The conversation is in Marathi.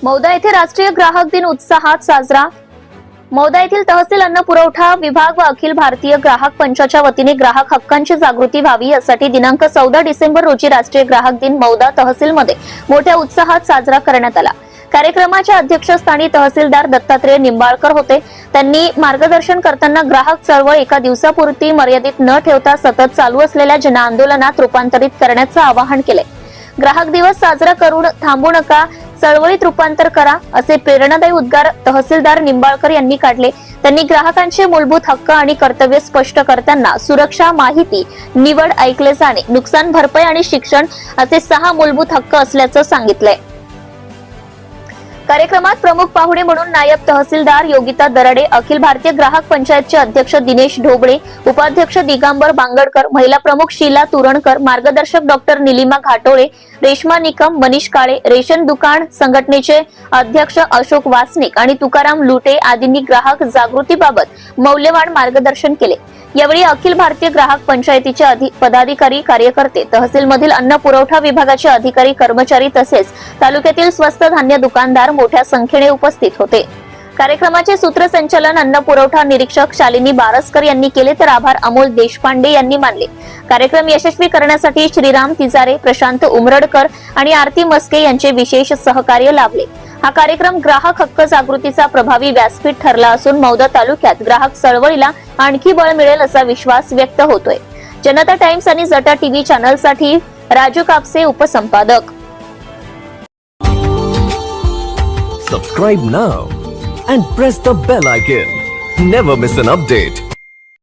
मौदा येथे राष्ट्रीय ग्राहक दिन उत्साहात साजरा। मौदा येथील तहसील अन्न पुरवठा विभाग व अखिल भारतीय ग्राहक पंचाच्या वतीने ग्राहक हक्कांची जागृती व्हावी यासाठी दिनांक 14 डिसेंबर रोजी राष्ट्रीय ग्राहक दिन मौदा तहसीलमध्ये मोठ्या उत्साहात साजरा करण्यात आला। कार्यक्रमाच्या अध्यक्षस्थानी तहसीलदार दत्तात्रय निंबाळकर होते। त्यांनी मार्गदर्शन करताना ग्राहक चळवळ एका दिवसापुरती मर्यादित न ठेवता सतत चालू असलेल्या जनआंदोलनात रूपांतरित करण्याचे आवाहन केले। ग्राहक दिवस साजरा करून थांबू नका, चळवळीत रूपांतर करा असे प्रेरणादायी उद्गार तहसीलदार निंबाळकर यांनी काढले। त्यांनी ग्राहकांचे मूलभूत हक्क आणि कर्तव्य स्पष्ट करताना सुरक्षा, माहिती, निवड, ऐकले जाणे, नुकसान भरपाई आणि शिक्षण असे 6 मूलभूत हक्क असल्याचं सांगितलंय। कार्यक्रमात प्रमुख पाहुणे म्हणून नायब तहसीलदार योगिता दराडे, अखिल भारतीय ग्राहक पंचायतचे अध्यक्ष दिनेश ढोबळे, उपाध्यक्ष दिगंबर बांगडकर, महिला प्रमुख शीला तुरणकर, मार्गदर्शक डॉक्टर निलिमा घाटोळे, रेश्मा निकम, मनीष काळे, रेशन दुकान संघटनेचे अध्यक्ष अशोक वासनिक आणि तुकाराम लुटे आदींनी ग्राहक जागृतीबाबत मौल्यवान मार्गदर्शन केले। यावेळी अखिल भारतीय ग्राहक पंचायतीचे पदाधिकारी, कार्यकर्ते, तहसीलमधील अन्न पुरवठा विभागाचे अधिकारी, कर्मचारी तसेच तालुक्यातील स्वस्त धान्य दुकानदार मोठ्या संख्येने उपस्थित होते। कार्यक्रमाचे सूत्रसंचालन अन्न पुरवठा निरीक्षक शालिनी बारसकर यांनी केले, तर आभार अमोल देशपांडे यांनी मानले। कार्यक्रम यशस्वी करण्यासाठी श्रीराम तिजारे, प्रशांत उमरडकर आणि आरती मस्के यांचे विशेष सहकार्य लाभले। हा कार्यक्रम ग्राहक हक्क जागृतीचा प्रभावी व्यासपीठ ठरला असून मौदा तालुक्यात ग्राहक चळवळीला आणखी बळ मिळेल असा विश्वास व्यक्त होतोय। जनता टाइम्स आणि जटा टीव्ही चॅनलसाठी राजू कापसे, उपसंपादक। Subscribe now and press the bell icon. Never miss an update.